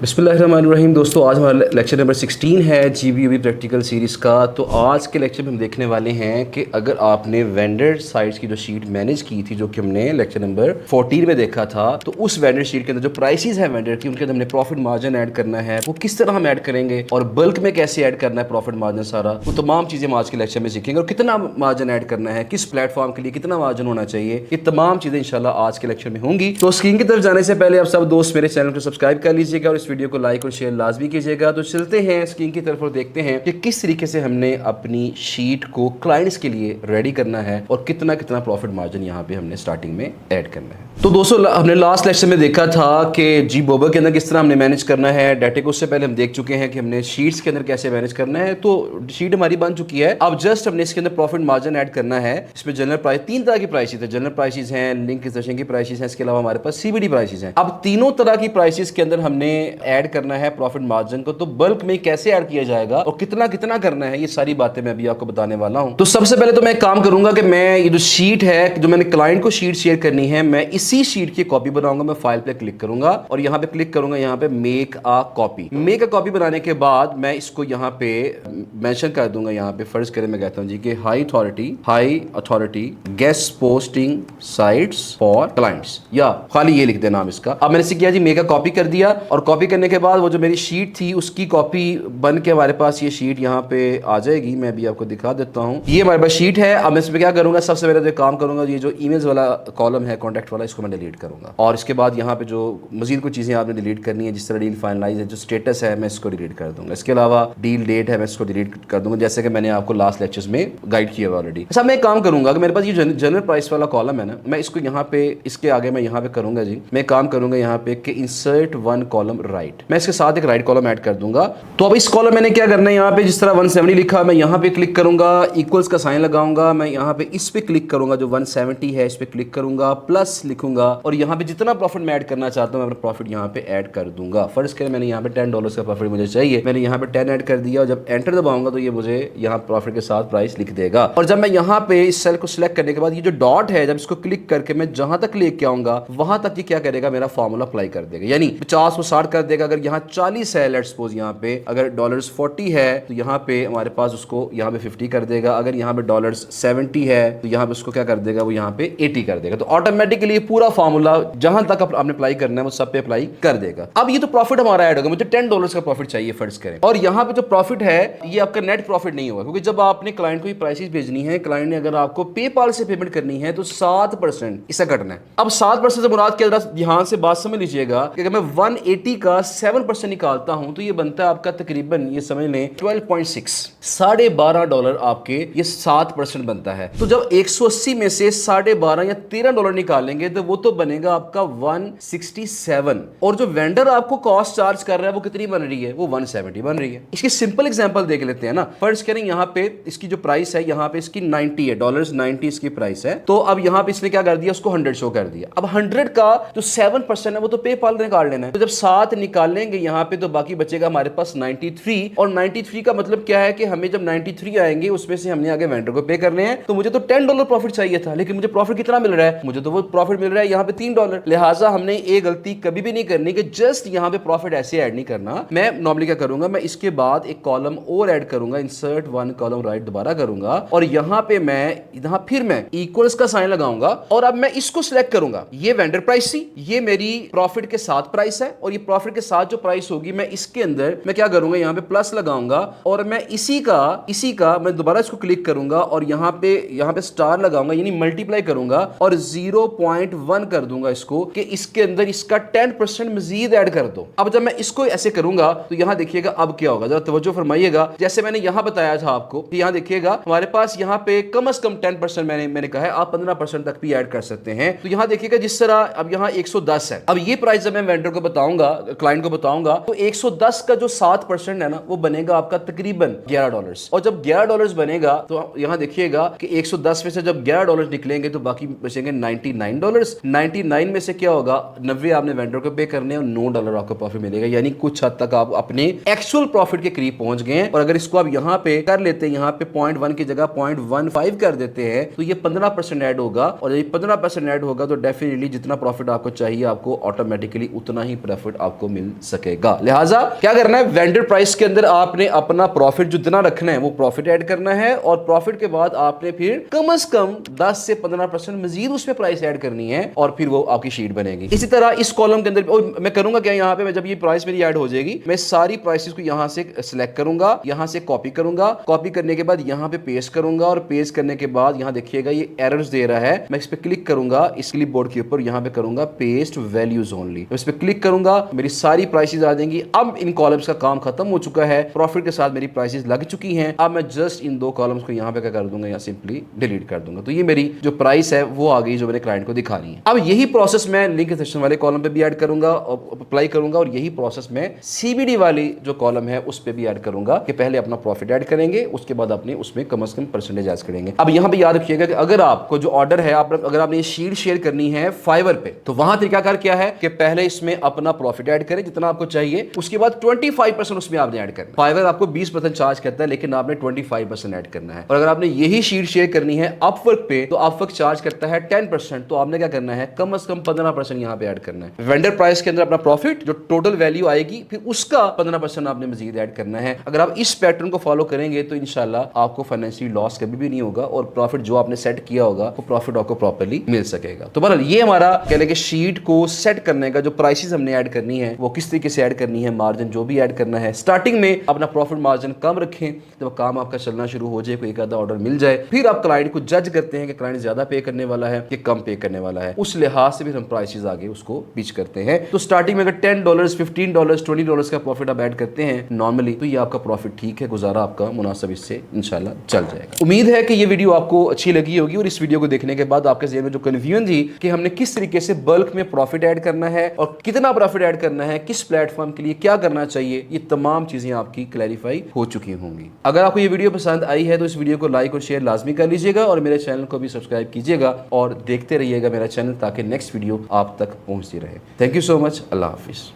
बिस्मिल्लाहिर्रहमानिर्रहीम। दोस्तों, आज हमारा लेक्चर नंबर 16 है जीबीयूबी प्रैक्टिकल सीरीज़ का। तो आज के लेक्चर में हम देखने वाले हैं कि अगर आपने वेंडर साइट्स की जो शीट मैनेज की थी, जो कि हमने लेक्चर नंबर 14 में देखा था, तो उस वेंडर शीट के अंदर जो प्राइसेस है वेंडर की, उनके अंदर हमने प्रॉफिट मार्जिन ऐड करना है। वो किस तरह हम ऐड करेंगे और बल्क में कैसे ऐड करना है प्रॉफिट मार्जिन, सारा वो तमाम चीज़ें हम आज के लेक्चर में सीखेंगे। और कितना मार्जिन ऐड करना है, किस प्लेटफॉर्म के लिए कितना मार्जिन होना चाहिए, ये तमाम चीज़ें इंशाल्लाह आज के लेक्चर में होंगी। तो स्क्रीन की तरफ जाने से पहले आप सब दोस्त मेरे चैनल को सब्सक्राइब कर लीजिएगा और इस वीडियो को लाइक और शेयर लाजमी कीजिएगा। तो चलते हैं स्क्रीन की तरफ और देखते हैं कि किस तरीके से हमने अपनी शीट को क्लाइंट्स के लिए रेडी करना है और कितना कितना प्रॉफिट मार्जिन यहाँ पे हमने स्टार्टिंग में ऐड करना है। तो दोस्तों, हमने लास्ट लेक्चर में देखा था कि जी बोबर के अंदर किस तरह हमने मैनेज करना है डाटा को। उससे पहले हम देख चुके हैं कि हमने शीट्स के अंदर कैसे मैनेज करना है। तो शीट हमारी बन चुकी है। अब जस्ट हमने इसके अंदर प्रॉफिट मार्जिन ऐड करना है। इसमें जनरल प्राइस, तीन तरह की प्राइसेस है। जनरल प्राइसेस हैं, लिंक इंसर्शन की प्राइसेस हैं, इसके अलावा हमारे पास सीबीडी प्राइसेस हैं। अब तीनों तरह की प्राइसेस के अंदर हमने ऐड करना है प्रॉफिट मार्जिन को। तो बल्क में कैसे ऐड किया जाएगा और कितना कितना करना है, ये सारी बातें मैं अभी आपको बताने वाला हूं। तो सबसे पहले तो मैं एक काम करूंगा कि मैं ये जो शीट है, जो मैंने क्लाइंट को शीट शेयर करनी है, मैं इसी शीट की कॉपी बनाऊंगा। मैं फाइल पे क्लिक करूंगा और यहां पे क्लिक करूंगा, यहां पे make a copy. Make a copy बनाने के बाद मैं इसको यहां पे मेंशन कर दूंगा। यहां पे फर्ज करें मैं कहता हूं जी कि high authority guest posting sites for clients, या खाली ये लिख देना नाम इसका। अब मैंने इसे किया जी, मेक अ कॉपी कर दिया। और कॉपी करने के बाद वो जो मेरी शीट थी उसकी कॉपी बन के हमारे पास ये शीट यहाँ पे आ जाएगी। मैं भी आपको दिखा देता हूँ। ये हमारे पास शीट है। अब मैं इसमें क्या करूंगा, सबसे पहले जो काम करूंगा, ये जो ईमेल्स वाला कॉलम है, कॉन्टैक्ट वाला, इसको मैं डिलीट करूंगा। और इसके बाद यहाँ पे जो मजीद कुछ चीज़ें आपने डिलीट करनी है, जिस तरह डील फाइनलाइज है, जो स्टेटस है, मैं इसको डिलीट कर दूंगा। इसके अलावा डील डेट है, मैं इसको डिलीट कर दूंगा, जैसे कि मैंने आपको लास्ट लेक्चर्स में गाइड किया हुआ ऑलरेडी। अच्छा, मैं एक काम करूंगा कि मेरे पास ये जनरल प्राइस वाला कॉलम है ना, मैं इसको यहाँ पे, इसके आगे मैं यहाँ पे करूंगा जी, मैं काम करूंगा यहाँ पे कि इंसर्ट वन कॉलम राइट। मैं इसके साथ एक राइट कॉलम ऐड कर दूंगा। तो अब इस कॉलम मैंने क्या करना है, यहाँ पे जिस तरह 170 लिखा, मैं यहाँ पे क्लिक करूंगा, इक्वल्स का साइन लगाऊंगा, मैं यहाँ पे इस पे क्लिक करूंगा, जो 170 है इस पे क्लिक करूंगा, प्लस लिखूंगा और यहाँ पे जितना प्रॉफिट मैं ऐड करना चाहता हूँ, मैं अपना प्रॉफिट यहाँ पे ऐड कर दूंगा। फर्स्ट करें मैंने यहाँ पे $10 का प्रॉफिट मुझे चाहिए, मैंने यहाँ पे 10 ऐड कर दिया और जब एंटर दबाऊंगा तो ये मुझे यहाँ प्रॉफिट के साथ प्राइस लिख देगा। और जब मैं यहाँ पे इस सेल को सिलेक्ट करने के बाद ये जो डॉट है, जब इसको क्लिक करके मैं जहां तक लेके आऊंगा वहां तक ये क्या करेगा, मेरा फॉर्मूला अप्लाई कर देगा, यानी 50 को 60 कर देगा। अगर यहाँ 40 है, लेट्स सपोज यहाँ पे अगर $40 है तो यहाँ पे हमारे पास उसको यहाँ पे 50 कर देगा। अगर यहाँ पे $70 है तो यहाँ पे उसको क्या कर देगा, वो यहाँ पे 80 कर देगा। तो ऑटोमेटिकली पूरा फॉर्मूला जहां तक आपने अप्लाई करना है वो सब पे अप्लाई कर देगा। अब ये तो प्रॉफिट हमारा ऐड होगा, मुझे $10 का प्रॉफिट चाहिए फर्ज करें। और यहाँ पे जो प्रॉफिट है ये आपका नेट प्रॉफिट नहीं होगा, क्योंकि जब आपने क्लाइंट को ये प्राइसेस भेजनी है, क्लाइंट ने अगर आपको पेपाल से पेमेंट करनी है तो 7% इससे कटना है। अब 7% से मुराद क्या, ध्यान से बात समझ लीजिएगा कि अगर मैं 180 का 7% निकालता हूं तो ये बनता है आपका तकरीबन, ये समझ लें 12.6, $12.5 आपके ये 7% बनता है। तो जब 180 में से $12.5 या $13 निकालेंगे तो वो तो बनेगा आपका 167। और जो वेंडर आपको कॉस्ट चार्ज कर रहा है वो कितनी बन रही है, वो 170 बन रही है। इसकी सिंपल एग्जांपल देख लेते हैं ना। फर्ज करें यहाँ पे इसकी जो प्राइस है, यहाँ पे इसकी 90 है, $90 इसकी प्राइस है। तो अब यहाँ पे इसने क्या कर दिया, उसको 100 शो कर दिया। अब 100 का जो 7% है वो तो पेपाल निकाल लेना है। तो जब 7 निकालेंगे यहाँ पे तो बाकी बचेगा हमारे पास 93। और 93 का मतलब क्या है कि हमें जब 93 आएंगे उसमें से हमने आगे वेंडर को पे करने हैं। तो मुझे तो $10 प्रॉफिट चाहिए था, लेकिन मुझे प्रॉफिट कितना मिल रहा है, मुझे तो वो प्रॉफिट मिल रहा है यहाँ पे $3। लिहाजा हमने ये गलती कभी भी नहीं करनी कि जस्ट यहाँ पे प्रॉफिट ऐसे ऐड नहीं करना। मैं नॉर्मली क्या करूंगा, मैं इसके बाद एक कॉलम और ऐड करूंगा, इंसर्ट वन कॉलम राइट दोबारा करूंगा और यहाँ पे मैं फिर मैं इक्वल्स का साइन लगाऊंगा और अब मैं इसको सिलेक्ट करूंगा। ये वेंडर प्राइस थी, ये मेरी प्रॉफिट के साथ प्राइस है और ये प्रॉफिट के साथ जो प्राइस होगी मैं इसके अंदर मैं क्या करूंगा, यहाँ पे प्लस लगाऊंगा और मैं इसी का मैं दोबारा इसको क्लिक करूंगा और यहाँ पे स्टार लगाऊंगा, यानी मल्टीप्लाई करूंगा और 0.1 कर दूंगा इसको, कि इसके अंदर इसका 10% मजीद ऐड कर दो। अब जब मैं इसको ऐसे करूंगा तो यहाँ देखिएगा अब क्या होगा, जरा तवज्जो फरमाइएगा। जैसे मैंने यहाँ बताया था आपको कि यहाँ देखिएगा हमारे पास यहाँ पे कम से कम 10% मैंने कहा है, आप 15% तक भी ऐड कर सकते हैं। तो यहाँ देखिएगा जिस तरह अब यहाँ 110 है। अब ये प्राइस जब मैं वेंडर को बताऊंगा, क्लाइंट को बताऊंगा, तो 110 का जो 7% है ना वो बनेगा आपका तकरीबन $11। और जब $11 बनेगा तो यहाँ देखिएगा कि 110 में से जब $11 निकलेंगे तो बाकी बचेंगे $99। 99 में से क्या होगा, 90 आपने वेंडर को पे करने और $9 आपको प्रॉफिट मिलेगा, यानी कुछ हद तक आप अपने एक्चुअल प्रॉफिट के करीब पहुंच गए हैं। और अगर इसको आप यहाँ पे कर लेते हैं, यहाँ पे 0.1 की जगह 0.15 कर देते हैं तो ये 15% ऐड होगा। और ये 15% ऐड होगा तो डेफिनेटली जितना प्रॉफिट आपको चाहिए आपको ऑटोमेटिकली उतना ही प्रॉफिट आपको आपको मिल सकेगा। लिहाजा क्या करना है, वेंडर प्राइस के अंदर आपने अपना प्रॉफिट जितना रखना है वो प्रॉफिट ऐड करना है, और प्रॉफिट के बाद आपने फिर कम से कम 10 से 15% मजीद उसमें प्राइस ऐड करनी है, और फिर वो आपकी शीट बनेगी। इसी तरह इस कॉलम के अंदर और मैं करूंगा क्या, यहाँ पे मैं जब ये प्राइस मेरी ऐड हो जाएगी, मैं सारी प्राइसेस को यहाँ से सिलेक्ट करूंगा, यहाँ से कॉपी करूंगा, कॉपी करने के बाद यहाँ पे पेस्ट करूंगा, और पेस्ट करने के बाद यहाँ देखिएगा ये एरर्स दे रहा है, मैं इस पे क्लिक करूंगा, इस क्लिप बोर्ड के ऊपर यहाँ पे करूंगा पेस्ट वैल्यूज ओनली, इस पे क्लिक करूंगा, मेरी सारी प्राइसेस आ जाएंगी। अब इन कॉलम्स का काम खत्म हो चुका है, प्रॉफिट के साथ मेरी प्राइसेस लग चुकी हैं। अब मैं जस्ट इन दो कॉलम्स को यहाँ पे क्या कर दूंगा, या सिंपली डिलीट कर दूंगा, तो ये मेरी जो प्राइस है वो आ गई जो मैंने क्लाइंट को दिखानी है। अब यही प्रोसेस मैं लिंक सेक्शन वाले कॉलम पे भी ऐड करूंगा और अप्लाई करूंगा, और यही प्रोसेस मैं सीबीडी वाली जो कॉलम है उस पे भी ऐड करूंगा कि पहले अपना प्रॉफिट ऐड करेंगे, उसके बाद अपने उसमें कम से कम परसेंटेज ऐड करेंगे। अब यहाँ पे याद रखिएगा कि अगर आपको जो ऑर्डर है, अगर आपने शीट शेयर करनी है फाइवर पे, तो वहां तरीकाकार क्या है कि पहले इसमें अपना प्रॉफिट ऐड करें जितना आपको चाहिए, उसके बाद 25% उसमें आपने ऐड करना है। फाइवर आपको 20% चार्ज करता है, लेकिन आपने 25% ऐड करना है। और अगर आपने यही शीट शेयर करनी है अपवर्क पे, तो अपवर्क चार्ज करता है 10%, तो आपने क्या करना है, कम से कम 15% यहाँ पे ऐड करना है। वेंडर प्राइस के अंदर अपना प्रॉफिट जो टोटल वैल्यू आएगी, फिर उसका 15% आपने मजीद ऐड करना है। अगर आप इस पैटर्न को फॉलो करेंगे तो इंशाल्लाह आपको फाइनेंशियल लॉस कभी भी नहीं होगा, और प्रॉफिट जो आपने सेट किया होगा वो प्रॉफिट आपको प्रॉपर्ली मिल सकेगा। तो बहरहाल ये हमारा कह लें कि शीट को सेट करने का जो प्राइसेस हमने ऐड करनी है वो किस तरीके से ऐड करनी है, मार्जिन जो भी ऐड करना है, स्टार्टिंग में अपना प्रॉफिट मार्जिन कम रखें, जब काम आपका चलना शुरू हो जाए, कोई एक आधा ऑर्डर मिल जाए, फिर आप क्लाइंट को जज करते हैं कि क्लाइंट ज्यादा पे करने वाला है कि कम पे करने वाला है, उस लिहाज से फिर हम प्राइसेस आगे उसको पिच करते हैं। तो स्टार्टिंग में अगर $10, $15, $20 का प्रॉफिट आप ऐड करते हैं नॉर्मली, तो ये आपका प्रॉफिट ठीक है, गुजारा आपका मुनासिब इससे इंशाल्लाह चल जाएगा। उम्मीद है कि ये वीडियो आपको अच्छी लगी होगी, और इस वीडियो को देखने के बाद आपके ज़हन में जो कन्फ्यूजन थी कि हमने किस तरीके से बल्क में प्रॉफिट ऐड करना है और कितना प्रॉफिट ऐड करना है, किस प्लेटफॉर्म के लिए क्या करना चाहिए, ये तमाम चीजें आपकी क्लैरिफाई हो चुकी होंगी। अगर आपको ये वीडियो पसंद आई है तो इस वीडियो को लाइक और शेयर लाजमी कर लीजिएगा, और मेरे चैनल को भी सब्सक्राइब कीजिएगा और देखते रहिएगा मेरा चैनल, ताकि नेक्स्ट वीडियो आप तक पहुंचती रहे। Thank you so much. Allah Hafiz.